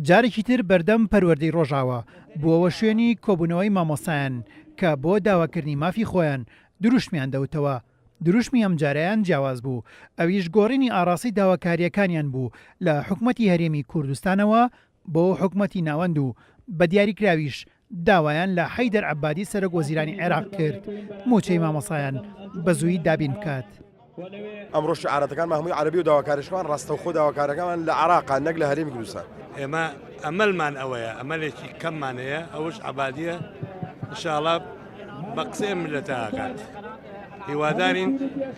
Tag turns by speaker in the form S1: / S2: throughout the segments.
S1: جارێکی تر بەردەم پەروەردەی ڕۆژاوە بووەوە شوێنی کۆبوونەوەی مامۆسایان کە بۆ داواکردنی مافی خۆیان دروشمیان دەوتەوە. دروشمی ئەم جارەیان جیاواز بوو، ئەویش گۆڕینی ئاڕاستی داواکاریەکانیان بوو لە حکومەتی هەرێمی کوردستانەوە بۆ حکومەتی ناوەند و بە دیاریکراویش داوایان لە حەیدەر عەبادی سەرۆک وەزیرانی عێراق کرد موچەی مامۆسایان بە زوویی دابین بکات.
S2: ئەمڕۆ شعارەتەکان هەمووی عەرەبی و داواکاریشمان ڕاستەوخۆ داواکارەکەمان لە عێراقا نەک لە هەرێمی کوردستان.
S3: ئێمە ئەمەلمان ئەوەیە، ئەمەلێکی کەممان هەیە، ئەوش عەبادیە ئینشاءڵڵا بە قسەی ملەتە ئاکات. هیوادارین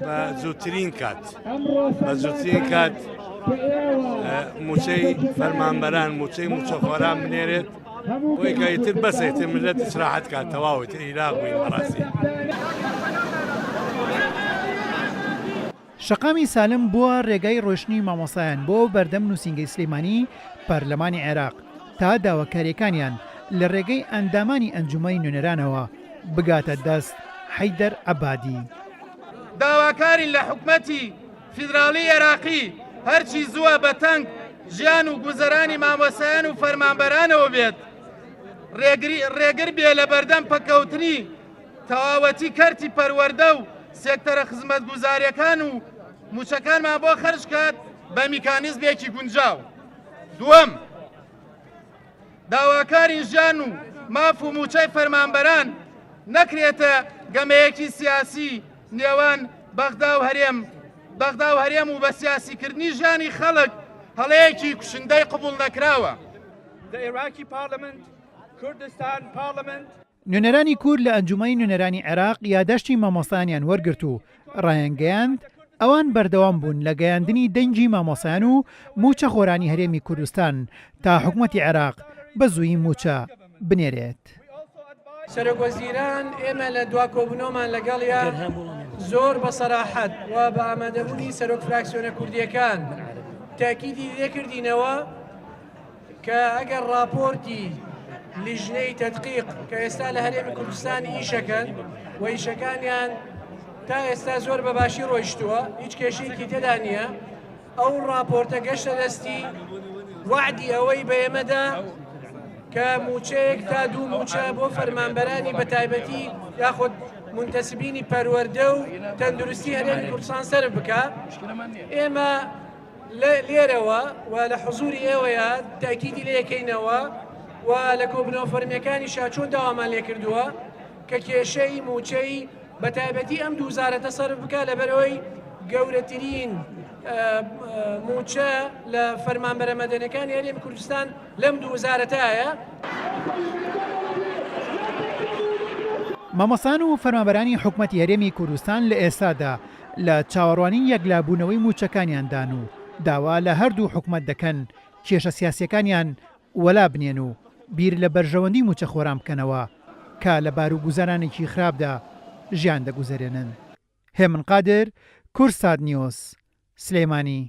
S3: بە زووترین کات موچەی فەرمانبەران موچەی موچەخۆران بنێرێت بۆی کەیتر بەسێتر ملەت ئیسراحەت کات تەواوێتر عێراق بووین بەڕاستی.
S1: شەقامی سالم بووە ڕێگای ڕۆشنی مامۆسایان بۆ بەردەم نووسینگەی سلەیمانی پەرلەمانی عێراق تا داواکاریەکانیان لە ڕێگەی ئەندامانی ئەنجومەی نوێنەرانەوە بگاتە دەست حەیدەر عەبادی.
S4: داواکارین لە حکومەتی فیدراڵی عێراقی هەرچی زووە بە تەنگ ژیان و گوزەرانی مامۆسایان و فەرمانبەرانەوە بێت، ڕێگر بێ لە بەردەم پەکەوتنی تەواوەتی کەرتی پەروەردە و سێکتەرە خزمەت گوزاریەکان و موچەکانمان بۆ خەرج کات بە میکانیزمێکی گونجاو. دووەم، داواکاری ژیان و ماف و موچەی فەرمانبەران نەکرێتە گەمەیەکی سیاسی نێوان بەغدا و هەرێم و بە سیاسیکردنی ژیانی خەڵک هەڵەیەکی کوشندەی قبوڵ نەکراوە.
S1: نوێنەرانی کورد لە ئەنجومەی نوێنەرانی عێراق یادەشتی مامۆسایانیان وەرگرت و ڕایانگەیاند ئەوان بەردەوام بوون لە گەیاندنی دەنگی مامۆسایان و موچە خۆرانی هەرێمی کوردستان تا حکومەتی عێراق بە زوویی موچە بنێرێت.
S5: سەرۆکوەزیران ئێمە لە دوا کۆبوونەوەمان لەگەڵیان زۆر بە سەراحەت و بە ئامادەبوونی سەرۆک فراکسیۆنە کوردیەکان تاکیدی لێکردینەوە کە ئەگەر راپۆرتی لیژنەی تەدقیق کە ئێستا لە هەرێمی کوردستان ئیشەکەن و ئیشەکانیان تا ئێستا زۆر بەباشی ڕۆیشتووە، هیچ کێشەیەکی تێدا نییە، ئەو راپۆرتە گەشتە دەستی وعدی ئەوەی بە ئێمەدا کە موچەیەک تا دوو موچە بۆ فەرمانبەرانی بە تایبەتی یاخود منتەسبینی پەروەردە و تەندروستی هەرێمی کوردستان سەرف بکە. ئێمە لێرەوە و لە حوزوری ئێوەیە تاکیدی لێکەینەوە و لە کۆبنەوە فەرمیەکانی شاچۆن داوامان لێ کردووە کە کێشەی موچەی بە تایبەتی ئەم دوو وزارەتە سەرف بکە لەبەرەوەی گەورەترین موچە لە فەرمانبەرە مەدەنیەکانی هەرێمی کوردستان لەم دوو وزارەتایە.
S1: مامۆسان و فەرمانبەرانی حکومەتی هەرێمی کوردستان لە ئێستادا لە چاوەڕوانی یەکلابوونەوەی موچەکانیاندان و داوا لە هەردوو حکومەت دەکەن کێشە سیاسیەکانیان وەلا بنێن و بیر لە بەرژەوەندی موچەخۆران بکەنەوە کە لە باروگوزارانێکی خراپدا ژیان دەگوزارێنن. هێمن قادر، کورسات نیوز، سلەیمانی.